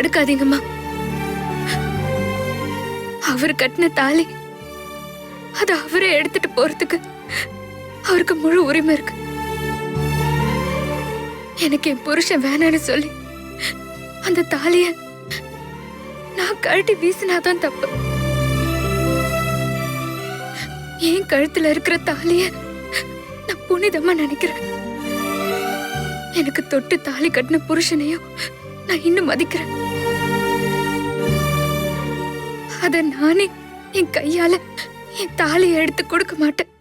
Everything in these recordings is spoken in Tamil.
தடுக்காதீங்கம்மா. அவர் கட்டின தாலி அத அவரே எடுத்துட்டு போறதுக்கு அவருக்கு முழு உரிமை இருக்கு. எனக்கு என் புருஷன் வேணான்னு சொல்லி அந்த தாலிய நான் கழட்டி வீசினாதான் தப்பு. என் கழுத்துல இருக்கிற தாலிய நான் புனிதமா நினைக்கிறேன். எனக்கு தொட்டு தாலி கட்டின புருஷனையும் நான் இன்னும் மதிக்கிறேன். அத நானே என் கையால என் தாலியை எடுத்து கொடுக்க மாட்டேன்.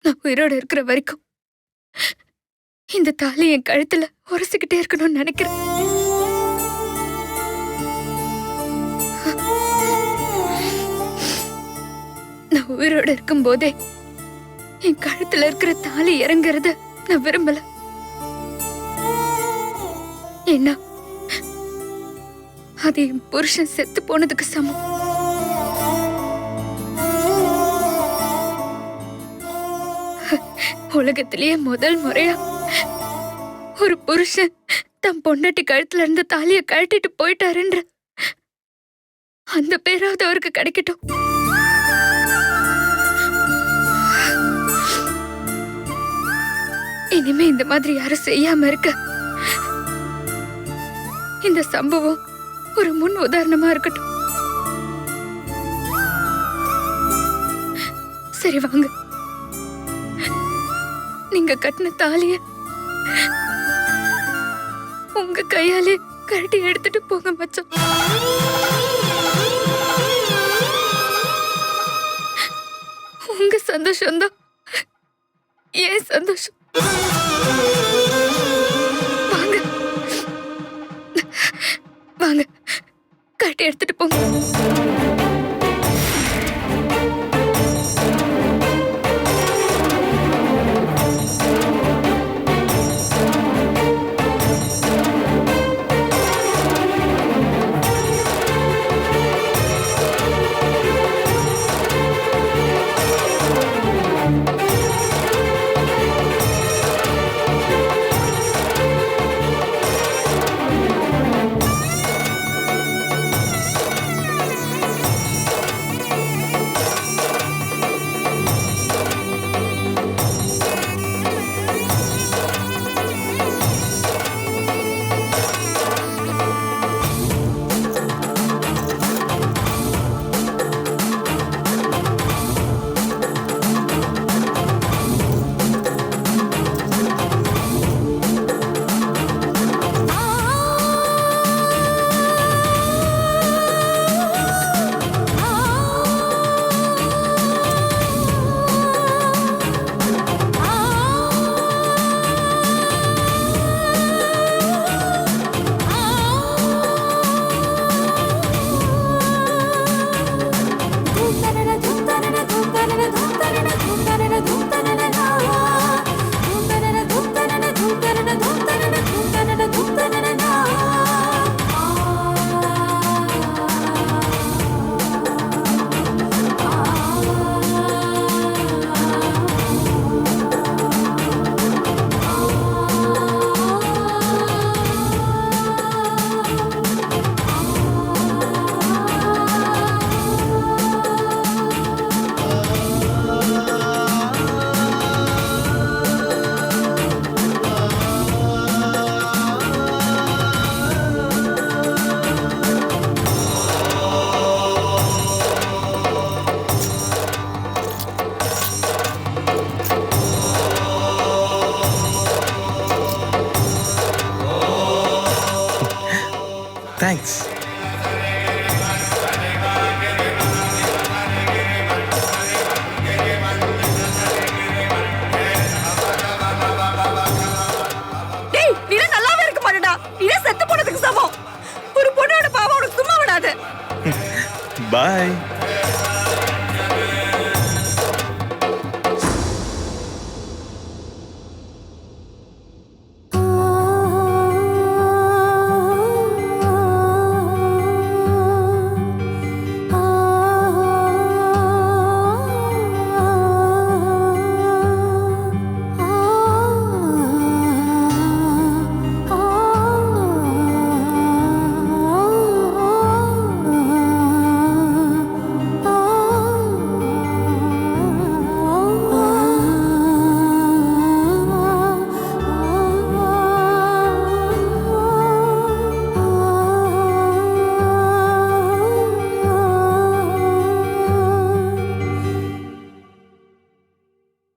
நான் உயிரோட இருக்கிற வரைக்கும் இந்த தாலி என் கழுத்துல உரசிக்கிட்டே இருக்கணும்னு நினைக்கிறேன். நான் உயிரோட இருக்கும் போதே என் கழுத்துல இருக்கிற தாலி இறங்குறத நான் விரும்பல. ஏன்னா அது என் புருஷன் செத்து போனதுக்கு சமம். உலகத்திலேயே முதல் முறையா ஒரு புருஷன் தன் பொண்டாட்டி கழுத்துல இருந்த தாலிய கழட்டிட்டு போயிட்டாருன்ற அந்த பேராவது அவருக்கு கிடைக்கட்டும். இனிமே இந்த மாதிரி யாரும் செய்யாம இருக்க இந்த சம்பவம் ஒரு முன் உதாரணமா இருக்கட்டும். சரி வாங்க, நீங்க கட்டின தாலிய உங்க கையாலே கழட்டி எடுத்துட்டு போங்க மச்சான். உங்க சந்தோஷம் தான் ஏன் சந்தோஷம். வாங்க வாங்க, கழட்டி எடுத்துட்டு போங்க.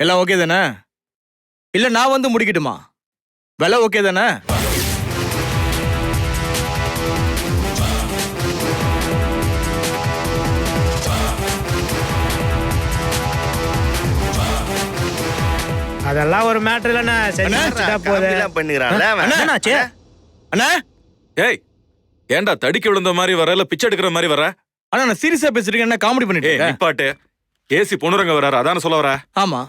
எல்லாம் ஓகே தானே? இல்ல நான் வந்து முடிக்கட்டுமா? விலை ஓகே தானே? அதெல்லாம் ஒரு மேட்டர் இல்லண்ணா. சரி பண்ணிக்கிறான்ல என்னாச்சு? அண்ணா ஏய், ஏன்டா தடிக்க விழுந்த மாதிரி வர, இல்ல பிச்சை எடுக்கிற மாதிரி வர? அண்ணா நான் சீரியஸா பேசிருக்கேன். என்ன காமெடி பண்ணிட்டு ஏய், இருக்க? நிப்பாட்டு. ஏசி பொண்ணுரங்க வராரு, அதான சொல்ல வர? ஆமா.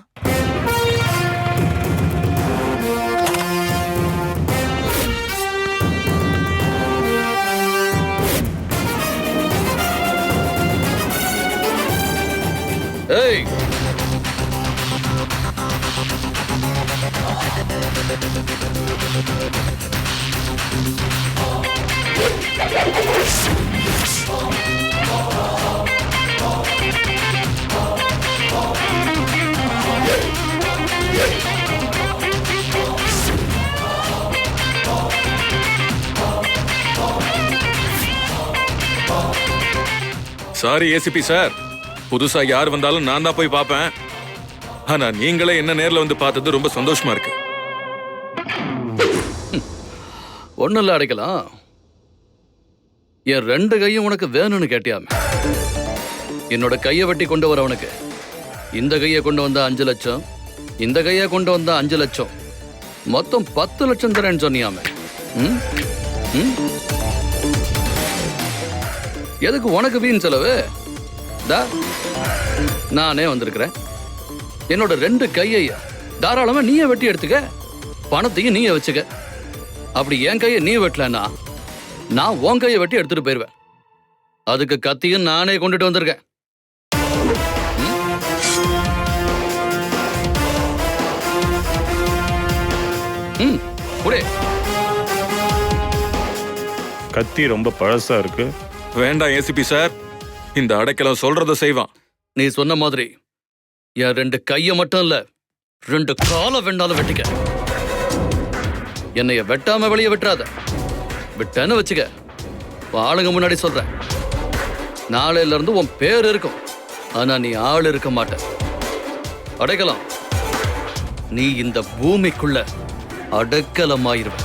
ஏய், சாரி ஏசிபி சார், புதுசா யார் வந்தாலும் நான் தான் போய் பார்ப்பேன். ஆனா நீங்களே என்ன நேர்ல வந்து பார்த்தது ரொம்ப சந்தோஷமா இருக்கு. ஒன்னும் இல்ல அடைக்கலாம். என் 2 கையும் உனக்கு வேணும்னு கேட்டியாமே. என்னோட கையை வெட்டி கொண்டு வரவனுக்கு இந்த கையை கொண்டு வந்தா 5 லட்சம், இந்த கையை கொண்டு வந்தா 5 லட்சம், மொத்தம் 10 லட்சம் தரேன்னு சொன்னியாமே. ம்? ம்? எதுக்கு உனக்கு வீண் செலவு? நானே வந்திருக்கிறேன். என்னோட 2 கையை தாராளமா நீயே வெட்டி எடுத்துக்க, பணத்தையும் நீயே வச்சுக்க. அப்படி என் கையை நீ வெட்டலன்னா நான் உன் கையை வெட்டி எடுத்துட்டு போயிருவேன். அதுக்கு கத்தியும் நானே கொண்டுட்டு வந்திருக்கேன். ம், புடி. கத்தி ரொம்ப பழசா இருக்கு. வேண்டாம் ஏசிபி சார், இந்த அடைக்கலம் சொல்றத செய்வான். நீ சொன்ன மாதிரி என் 2 கையை மட்டும் இல்ல, 2 காலை வேண்டாலும் வெட்டிக்க. என்னைய வெட்டாம வெளியே விட்டுறாத. விட்டேன்னு வச்சுக்க, ஆளுங்க முன்னாடி சொல்றேன், நாளையில இருந்து உன் பேர் இருக்கும், ஆனா நீ ஆள் இருக்க மாட்ட. அடைக்கலாம், நீ இந்த பூமிக்குள்ள அடக்கலமாயிருவ.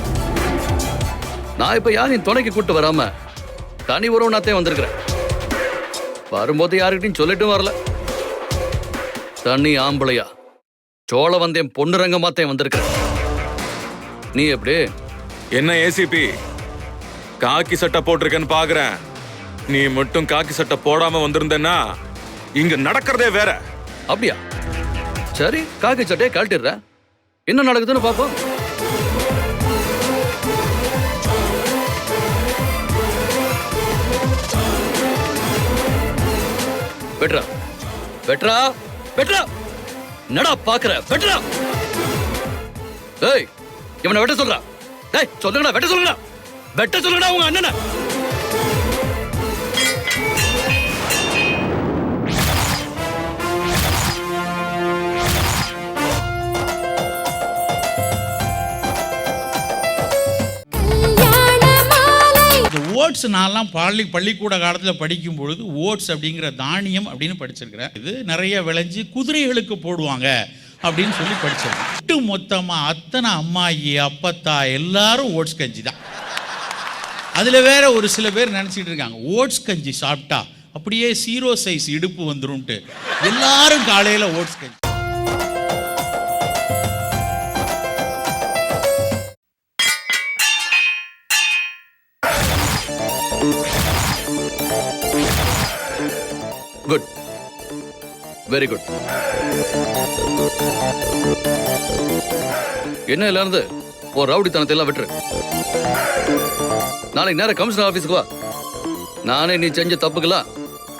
நான் இப்ப யாரையும் துணைக்கு கூட்டு வராம தனி உறவுனாத்தே வந்திருக்கிறேன். வரும்போது யாருக்கிட்டையும் சொல்லிட்டும் வரல. தனி ஆம்பளையா சோழ வந்தேன் பொண்ணுரங்கமாத்தேன் வந்திருக்கிறேன். நீ எப்படி? என்ன ஏசிபி, காக்கி சட்டை போட்டிருக்கேன்னு பாக்குறேன். நீ மட்டும் காக்கி சட்டை போடாம வந்திருந்தேன்னா இங்க நடக்கிறதே வேற. அப்படியா? சரி, காக்கி சட்டையை கழட்டிடுற. என்ன நடக்குதுன்னு பாப்போம். வெட்ரா வெட்ரா வெட்ரா, என்னடா பாக்குற? வெட்ரா. ஏய், இவனை வெட்ட சொல்றா. டேய், சொல்லுங்கடா, வெட்ட சொல்லுங்கடா, வெட்ட சொல்லுங்கடா உங்க அண்ணனை. ஓட்ஸ் நான்லாம் பள்ளிக்கூட காலத்தில் படிக்கும் பொழுது ஓட்ஸ் அப்படிங்கிற தானியம் அப்படின்னு படிச்சிருக்கிறேன். இது நிறைய விளைஞ்சி குதிரைகளுக்கு போடுவாங்க அப்படின்னு சொல்லி படிச்சிருக்கேன். ஒட்டு மொத்தமாக அத்தனை அம்மாயி அப்பத்தா எல்லாரும் ஓட்ஸ் கஞ்சி தான். அதில் வேற ஒரு சில பேர் நினச்சிட்டு இருக்காங்க, ஓட்ஸ் கஞ்சி சாப்பிட்டா அப்படியே 0 சைஸ் இடுப்பு வந்துரும்ட்டு எல்லாரும் காலையில் ஓட்ஸ் கஞ்சி. Good, very good. என்ன இருந்து ஒரு ரவுடித்தனத்தை எல்லாம் விட்டுரு. நாளைக்கு நேரம் கமிஷனர் ஆபீஸ்க்கு வா. நானே நீ செஞ்ச தப்புக்கலாம்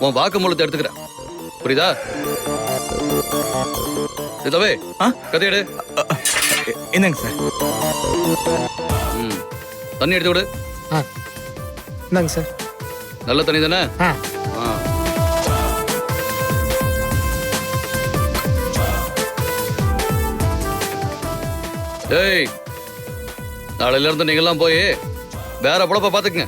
உன் வாக்குமூலத்தை எடுத்துக்கிறேன். புரியுதா? இதவே கதையடு. என்னங்க சார்? தண்ணி எடுத்து விடு. இந்தாங்க சார். நல்ல தண்ணி தானே? ஏய், நாளையில இருந்து நீங்க எல்லாம் போய் வேற பொழப்ப பாத்துக்குங்க.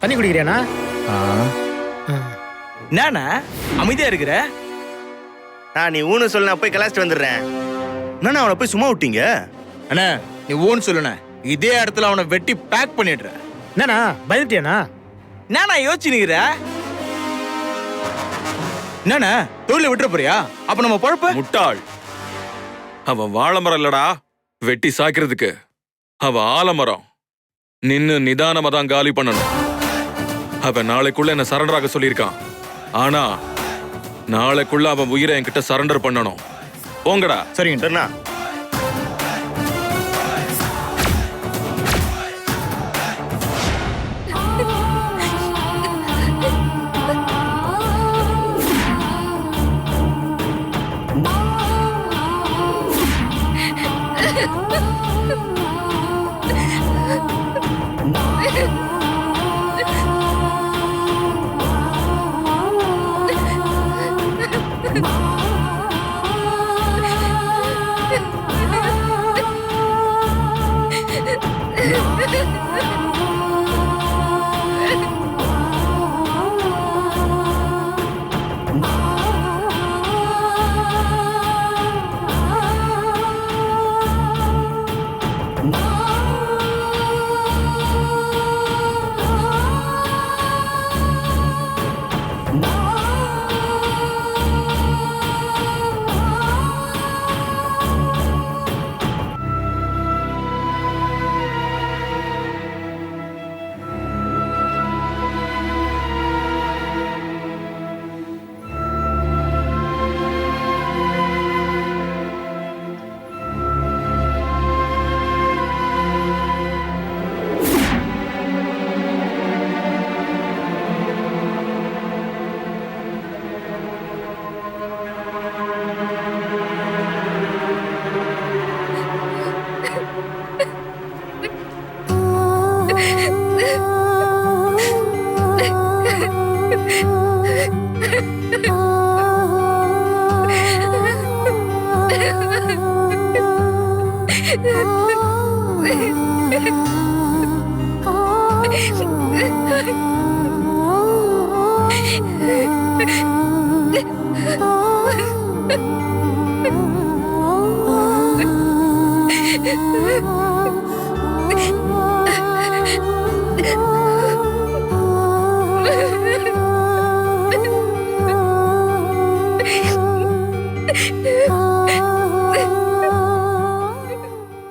தண்ணி குடிக்கிறியாண்ணா? என்னண்ணா அமைதியா இருக்கிற? நான் நீ ஊன்னு சொல்ல நான் போய் கலாச்சிட்டு வந்துடுறேன். என்னண்ணா அவனை போய் சும்மா விட்டீங்க? அண்ணா நீ ஓன்னு சொல்லுண்ணே, இதே இடத்துல அவனை வெட்டி பேக் பண்ணிடுற. என்னண்ணா பயந்துட்டியாண்ணா? என்னண்ணா யோசிச்சு நிக்கிற? என்னண்ணா தொழில விட்டுற போறியா? அப்ப நம்ம பொழப்ப? முட்டாள், அவன் வாழைமரம் இல்லடா வெட்டி சாய்க்கிறதுக்கு. அவன் ஆலமரம். நின்னு நிதானமா தான் காலி பண்ணணும். அவன் நாளைக்குள்ள என்ன சரண்டர் ஆக சொல்லியிருக்கான். ஆனா நாளைக்குள்ள அவன் உயிரை என்கிட்ட சரண்டர் பண்ணணும். போங்கடா. சரிங்க. சரிண்ணா.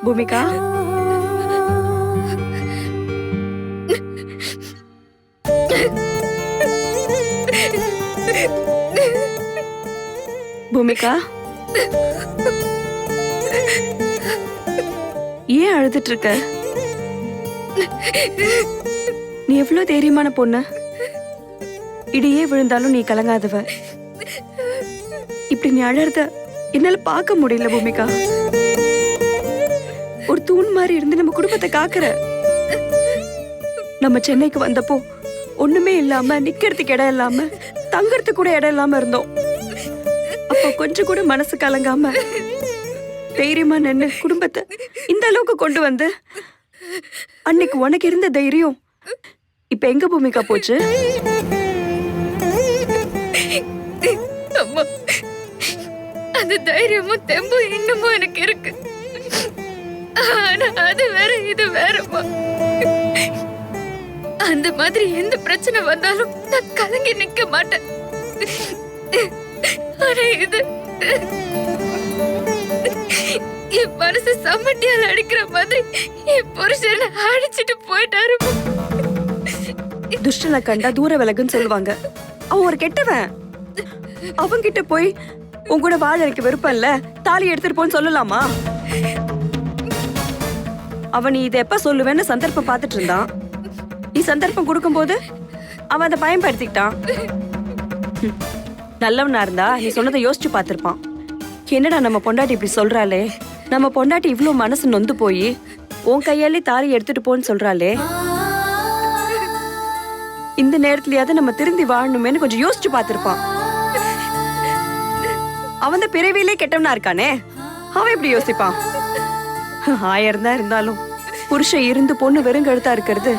பூமிகா, பூமிகா, ஏன் அழுதுட்டு இருக்க? நீ எவ்வளவு தைரியமான பொண்ணு. இடியே விழுந்தாலும் நீ கலங்காதவ. இப்படி நீ அழறத என்னால பார்க்க முடியல பூமிகா. ஒரு தூண் மாதிரி இருந்து நம்ம குடும்பத்தை காக்குற. நம்ம சென்னைக்கு வந்தப்போ ஒண்ணுமே இல்லாம, நிக்கிறதுக்கு இடம் இல்லாம, தங்கறதுக்கு கூட இடம் இல்லாம இருந்தோம். அப்போ கொஞ்சம் கூட மனசு கலங்காம தைரியமா நின்னு குடும்பத்தை இந்த அளவுக்கு கொண்டு வந்து, அன்னைக்கு உனக்கு இருந்த தைரியம் இப்ப எங்க பூமிகா போச்சு? அம்மா, அந்த தைரியமும் தெம்பும் இன்னமும் எனக்கு இருக்கு. ஆனா அது வேற, இது வேறம்மா. அந்த மாதிரி எந்த பிரச்சனை வந்தாலும் நான் கலங்கி நிக்க மாட்டேன். ஆனா இது என் மனசு சம்மட்டியால் அடிக்கிற மாதிரி என் புருஷனை அடிச்சிட்டு போயிட்டாரு. துஷ்டனை கண்டா தூர விலகுன்னு சொல்லுவாங்க. அவன் ஒரு கெட்டவன். அவன்கிட்ட போய் உன் கூட வாழ எனக்கு விருப்பம் இல்ல, தாலி எடுத்துட்டு போன்னு சொல்லலாமா? அவன் நீ இதை எப்ப சொல்லுவேன்னு சந்தர்ப்பம் பார்த்துட்டு இருந்தான். நீ சந்தர்ப்பம் கொடுக்கும் போது அவன் அதை பயன்படுத்திக்கிட்டான். நல்லவனா இருந்தா நீ சொன்னதை யோசிச்சு பார்த்திருப்பான். என்னடா நம்ம பொண்டாட்டி இப்படி சொல்றாளே, நம்ம பொண்டாட்டி இவ்ளோ மனசு நொந்து போய் உன் கையாலே தாலி எடுத்துட்டு போன்னு சொல்றாளே, இந்த நேரத்துலயாவது நம்ம திருந்தி வாழணுமேன்னு கொஞ்சம் யோசிச்சு பார்த்திருப்பான். அவன் தான் பிறவியிலே கெட்டவனா இருக்கானே, அவன் எப்படி யோசிப்பான்? 1000 தான் இருந்தாலும் புருஷன் இருந்து பொண்ணு வெறும் கழுத்தா இருக்கிறது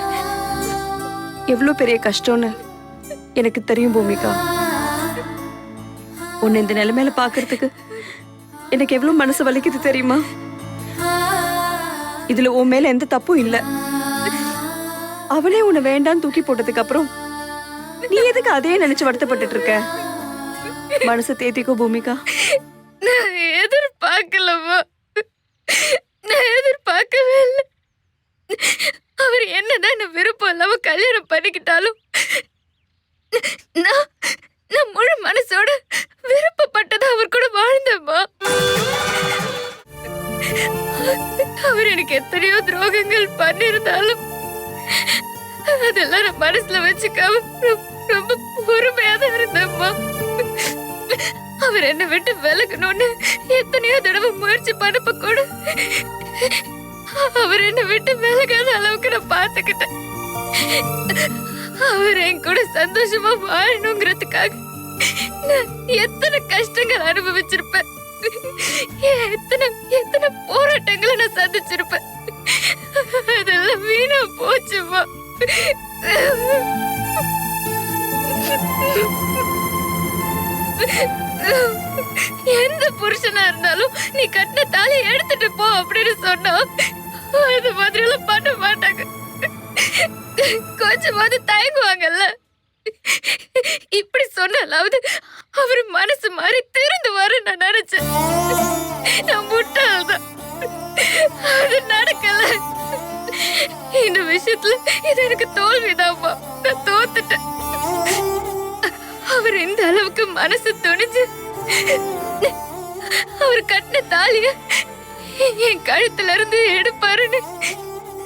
எவ்வளவு பெரிய கஷ்டம்னு எனக்கு தெரியும் பூமிகா. உன்னை இந்த நிலைமையில பாக்குறதுக்கு எனக்கு எவ்வளவு மனசு வலிக்குது தெரியுமா? இதுல உன் மேல எந்த தப்பும் இல்ல. அவளே உன்னை வேண்டான்னு தூக்கி போட்டதுக்கு அப்புறம் நீ எதுக்கு அதே நினைச்சு வருத்தப்பட்டுட்டு இருக்க? மனசு தேத்திக்கோ பூமிகா. நான் எதிர்பார்க்கலம்மா. நான் எதிர்பார்க்கவே இல்லை. அவர் என்னதான் என்ன விருப்பம் இல்லாம கல்யாணம் பண்ணிக்கிட்டாலும் நான் நான் முழு மனசோட விருப்பப்பட்டதை அவர் கூட வாழ்ந்தேம்மா. அவர் எனக்கு எத்தனையோ துரோகங்கள் பண்ணியிருந்தாலும் அதெல்லாம் நான் மனசுல வச்சுக்காம ரொம்ப பொறுமையா தான் இருந்தேம்மா. அவர் என்னை விட்டு விலகணும்னு எத்தனையோ தடவை முயற்சி பண்ணப்ப கூட அவர் என்னை விட்டு விலகாத அளவுக்கு நான் பார்த்துக்கிட்டேன். அவர் என் கூட சந்தோஷமா வாழணுங்கிறதுக்காக நான் எத்தனை கஷ்டங்கள் அனுபவிச்சிருப்பேன். எத்தனை எத்தனை போராட்டங்களை நான் சந்திச்சிருப்பேன். அதெல்லாம் வீணா போச்சுமா. எந்த புருஷனா இருந்தாலும் நீ கட்டின தாலி எடுத்துட்டு போ அப்படின்னு சொன்னா அது மாதிரி எல்லாம் பண்ண மாட்டாங்க. கொஞ்சமாவது தயங்குவாங்கல்ல. இப்படி சொன்னாலாவது அவர் மனசு மாதிரி திருந்துவாரு நான் நினைச்சேன். நான் முட்டாள்தான். அது நடக்கல. இந்த விஷயத்துல இது எனக்கு தோல்விதான்ப்பா. நான் தோத்துட்டேன். அவர் இந்த அளவுக்கு மனசு துணிஞ்சு அவர் கட்டின தாலிய என் கழுத்துல இருந்து எடுப்பாருன்னு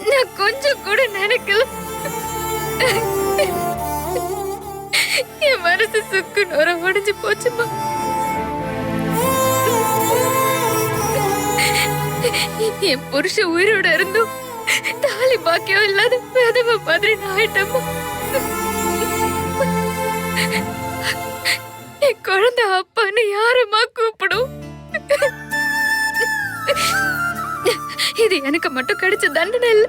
நான் கொஞ்சம் கூட நினைக்கல. என் மனசு சுக்கு நோர உடைஞ்சு போச்சுமா. என் புருஷன் உயிரோட இருந்தும் தாலி பாக்கியம் இல்லாத விதவை மாதிரி நான் ஆயிட்டேம்மா. என் குழந்தை அப்பான்னு யாரம்மா கூப்பிடும்? இது எனக்கு மட்டும் கிடைச்ச தண்டனை இல்ல.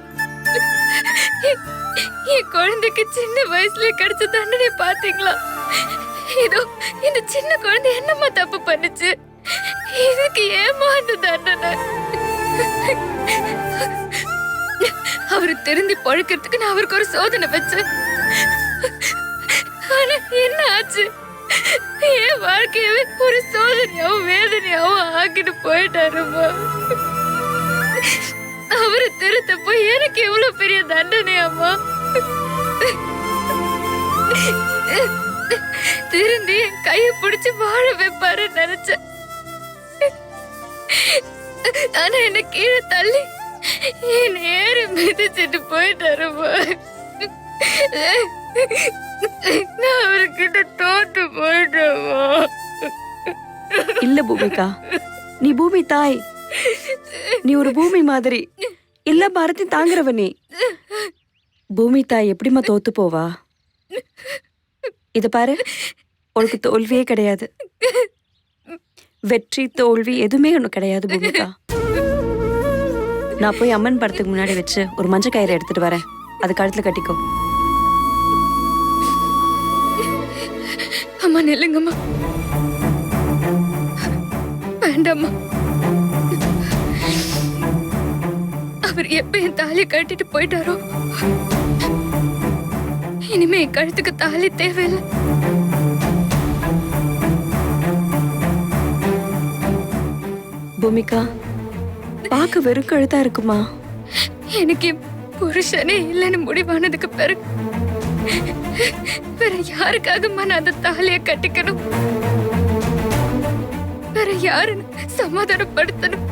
என் குழந்தைக்கு சின்ன வயசுல கிடைச்ச தண்டனை பாத்தீங்களா? இதோ இந்த சின்ன குழந்தை என்னம்மா தப்பு பண்ணுச்சு? இதுக்கு ஏமா அந்த தண்டனை? அவரு திருந்தி பழக்கிறதுக்கு நான் அவருக்கு ஒரு சோதனை வச்சேன். ஆனா என்ன ஆச்சு? என் வாழ்க்கையவே ஒரு சோதனையாவும் வேதனையாவும் ஆக்கிட்டு போயிட்டாருமா. அவரை திருத்த போய் எனக்கு எவ்வளவு பெரிய தண்டனையாமா. திருந்தி என் கையை பிடிச்சு வாழ வைப்பாரு நினைச்சேன். ஆனா என்ன கீழே தள்ளி என் ஏறி மிதிச்சிட்டு போயிட்டாருமா. நான் அவர்கிட்ட தோத்து போயிட்டேமா. இல்ல பூமிகா, நீ பூமி தாய். நீ ஒரு பூமி மாதிரி எல்லா பாரத்தையும் தாங்குறவ நீ. பூமி தாய் எப்படிம்மா தோத்து போவா? இத பாரு, உனக்கு தோல்வியே கிடையாது. வெற்றி தோல்வி எதுவுமே ஒண்ணு கிடையாது பூமிகா. நான் போய் அம்மன் படத்துக்கு முன்னாடி வச்சு ஒரு மஞ்சள் கயிறு எடுத்துட்டு வரேன். அது கழுத்துல கட்டிக்கோ. அம்மா நில்லுங்கம்மா. வேண்டாம்மா. அவர் எப்ப என் தாலியை கட்டிட்டு போயிட்டாரோ இனிமே என் கழுத்துக்கு தாலி தேவையில்லை. பூமிகா, பார்க்க வெறும் கழுத்தா இருக்குமா? எனக்கு என் புருஷனே இல்லைன்னு முடிவானதுக்கு பிறகு வேற யாருக்காகம்மா நான் அந்த தாலியை கட்டிக்கணும்? வேற யாருன்னு சமாதானப்படுத்தணும்?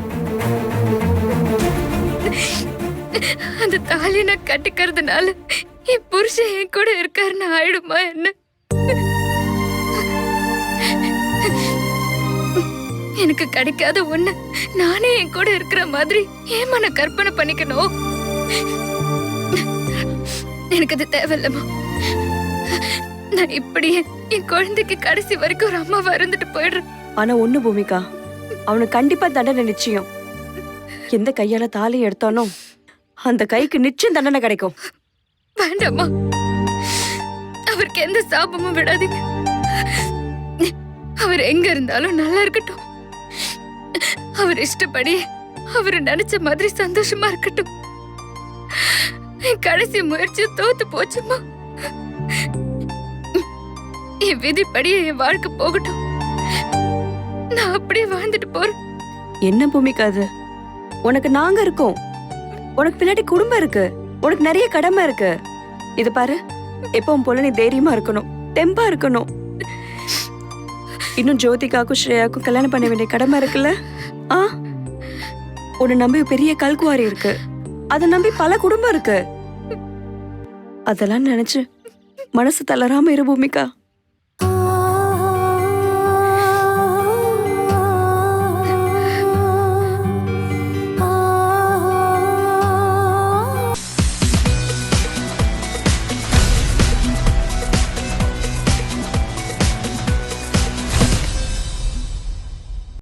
அந்த தாலியை நான் கட்டிக்கிறதுனால என் புருஷன் என் கூட இருக்காருன்னு ஆயிடுமா என்ன? எனக்கு கிடைக்காத ஒண்ணு நானே என் கூட இருக்கிற மாதிரி ஏமா நான் கற்பனை பண்ணிக்கணும்? எனக்கு அது தேவையில்லம்மா. நான் இப்படியே என் குழந்தைக்கு கடைசி வரைக்கும் ஒரு அம்மாவா இருந்துட்டு போயிடுறேன். ஆனா ஒண்ணு பூமிகா, அவனுக்கு கண்டிப்பா தண்டனை நிச்சயம். எந்த கையால தாலி எடுத்தானோ அந்த கைக்கு நிச்சயம் தண்டனை கிடைக்கும். வேண்டாம்மா. அவருக்கு எந்த சாபமும் விடாதீங்க. அவர் எங்க இருந்தாலும் நல்லா இருக்கட்டும். அவர் இஷ்டப்படி அவர் நினைச்ச மாதிரி சந்தோஷமா இருக்கட்டும். என் கடைசி முயற்சி தோத்து போச்சுமா. என் விதிப்படியே என் வாழ்க்கை போகட்டும். நான் அப்படியே வாழ்ந்துட்டு போறேன். என்ன பூமிகா அது? உனக்கு நாங்க இருக்கோம். உனக்கு பின்னாடி குடும்பம் இருக்கு. உனக்கு நிறைய கடமை இருக்கு. இது பாரு, எப்பவும் போல நீ தைரியமா இருக்கணும், தெம்பா இருக்கணும். இன்னும் ஜோதிகாக்கும் ஸ்ரேயாக்கும் கல்யாணம் பண்ண வேண்டிய கடமை இருக்குல்ல? ஆ, உன்னை நம்பி பெரிய கல்குவாரி இருக்கு. அதை நம்பி பல குடும்பம் இருக்கு. அதெல்லாம் நினைச்சு மனசு தளராம இரு பூமிகா.